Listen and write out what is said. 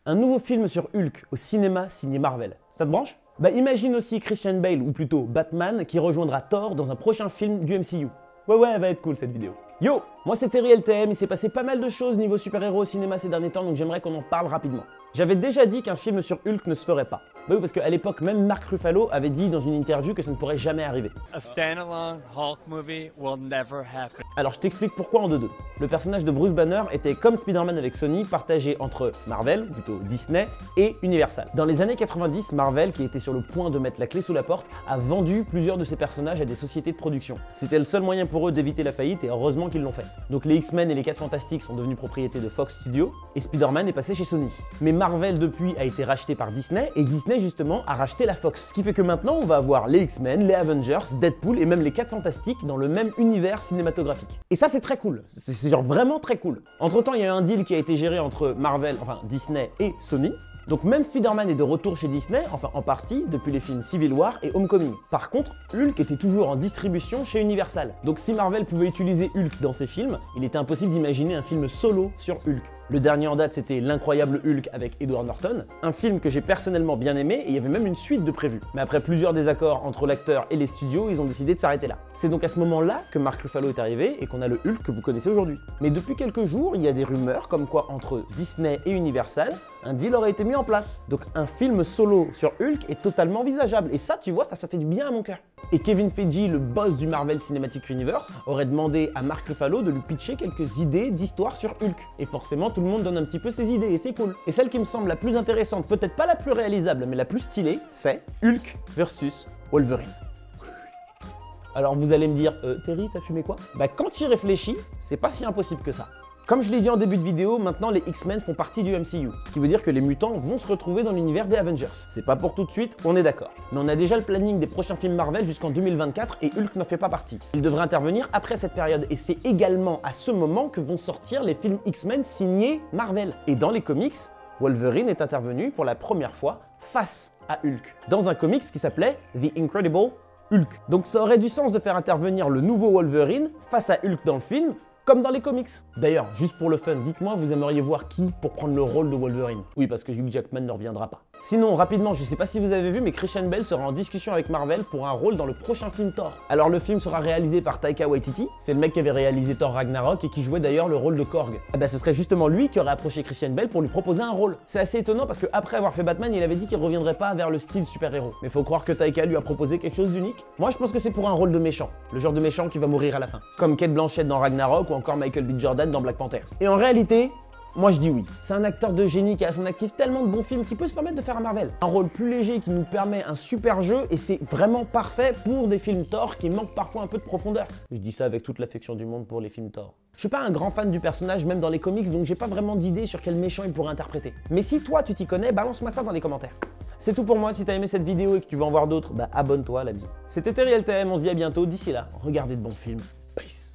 un nouveau film sur Hulk au cinéma signé Marvel. Ça te branche? Bah imagine aussi Christian Bale, ou plutôt Batman, qui rejoindra Thor dans un prochain film du MCU. Ouais, elle va être cool cette vidéo. Yo, moi c'est Terry LTM, il s'est passé pas mal de choses niveau super-héros au cinéma ces derniers temps, donc j'aimerais qu'on en parle rapidement. J'avais déjà dit qu'un film sur Hulk ne se ferait pas. Bah oui, parce qu'à l'époque, même Mark Ruffalo avait dit dans une interview que ça ne pourrait jamais arriver. A standalone Hulk movie will never happen. Alors je t'explique pourquoi en deux. Le personnage de Bruce Banner était comme Spider-Man avec Sony, partagé entre Marvel, ou plutôt Disney, et Universal. Dans les années 90, Marvel, qui était sur le point de mettre la clé sous la porte, a vendu plusieurs de ses personnages à des sociétés de production. C'était le seul moyen pour eux d'éviter la faillite et heureusement qu'ils l'ont fait. Donc les X-Men et les 4 Fantastiques sont devenus propriété de Fox Studios et Spider-Man est passé chez Sony. Mais Marvel depuis a été racheté par Disney et Disney justement a racheté la Fox. Ce qui fait que maintenant on va avoir les X-Men, les Avengers, Deadpool et même les 4 Fantastiques dans le même univers cinématographique. Et ça c'est très cool, c'est genre vraiment très cool. Entre temps il y a eu un deal qui a été géré entre Marvel, enfin Disney et Sony. Donc même Spider-Man est de retour chez Disney, enfin en partie, depuis les films Civil War et Homecoming. Par contre, Hulk était toujours en distribution chez Universal. Donc si Marvel pouvait utiliser Hulk dans ses films, il était impossible d'imaginer un film solo sur Hulk. Le dernier en date c'était L'incroyable Hulk avec Edward Norton, un film que j'ai personnellement bien aimé et il y avait même une suite de prévue. Mais après plusieurs désaccords entre l'acteur et les studios, ils ont décidé de s'arrêter là. C'est donc à ce moment-là que Mark Ruffalo est arrivé et qu'on a le Hulk que vous connaissez aujourd'hui. Mais depuis quelques jours, il y a des rumeurs comme quoi entre Disney et Universal, un deal aurait été mis en place. Donc un film solo sur Hulk est totalement envisageable. Et ça, tu vois, ça fait du bien à mon cœur. Et Kevin Feige, le boss du Marvel Cinematic Universe, aurait demandé à Mark Ruffalo de lui pitcher quelques idées d'histoire sur Hulk. Et forcément, tout le monde donne un petit peu ses idées et c'est cool. Et celle qui me semble la plus intéressante, peut-être pas la plus réalisable, mais la plus stylée, c'est Hulk versus Wolverine. Alors vous allez me dire, Terry, t'as fumé quoi? Bah quand tu y réfléchis, c'est pas si impossible que ça. Comme je l'ai dit en début de vidéo, maintenant les X-Men font partie du MCU. Ce qui veut dire que les mutants vont se retrouver dans l'univers des Avengers. C'est pas pour tout de suite, on est d'accord. Mais on a déjà le planning des prochains films Marvel jusqu'en 2024 et Hulk n'en fait pas partie. Il devrait intervenir après cette période et c'est également à ce moment que vont sortir les films X-Men signés Marvel. Et dans les comics, Wolverine est intervenu pour la première fois face à Hulk, dans un comics qui s'appelait The Incredible Hulk. Donc ça aurait du sens de faire intervenir le nouveau Wolverine face à Hulk dans le film, comme dans les comics. D'ailleurs, juste pour le fun, dites-moi, vous aimeriez voir qui pour prendre le rôle de Wolverine? Oui, parce que Hugh Jackman ne reviendra pas. Sinon, rapidement, je sais pas si vous avez vu, mais Christian Bale sera en discussion avec Marvel pour un rôle dans le prochain film Thor. Alors le film sera réalisé par Taika Waititi, c'est le mec qui avait réalisé Thor Ragnarok et qui jouait d'ailleurs le rôle de Korg. Et bah ce serait justement lui qui aurait approché Christian Bale pour lui proposer un rôle. C'est assez étonnant parce qu'après avoir fait Batman, il avait dit qu'il reviendrait pas vers le style super-héros. Mais faut croire que Taika lui a proposé quelque chose d'unique. Moi je pense que c'est pour un rôle de méchant, le genre de méchant qui va mourir à la fin. Comme Kate Blanchett dans Ragnarok ou encore Michael B. Jordan dans Black Panther. Et en réalité, moi je dis oui. C'est un acteur de génie qui a à son actif tellement de bons films qu'il peut se permettre de faire un Marvel. Un rôle plus léger qui nous permet un super jeu et c'est vraiment parfait pour des films Thor qui manquent parfois un peu de profondeur. Je dis ça avec toute l'affection du monde pour les films Thor. Je suis pas un grand fan du personnage même dans les comics donc j'ai pas vraiment d'idée sur quel méchant il pourrait interpréter. Mais si toi tu t'y connais, balance-moi ça dans les commentaires. C'est tout pour moi, si t'as aimé cette vidéo et que tu veux en voir d'autres, bah abonne-toi l'ami. C'était Terry LTM, on se dit à bientôt, d'ici là, regardez de bons films. Peace.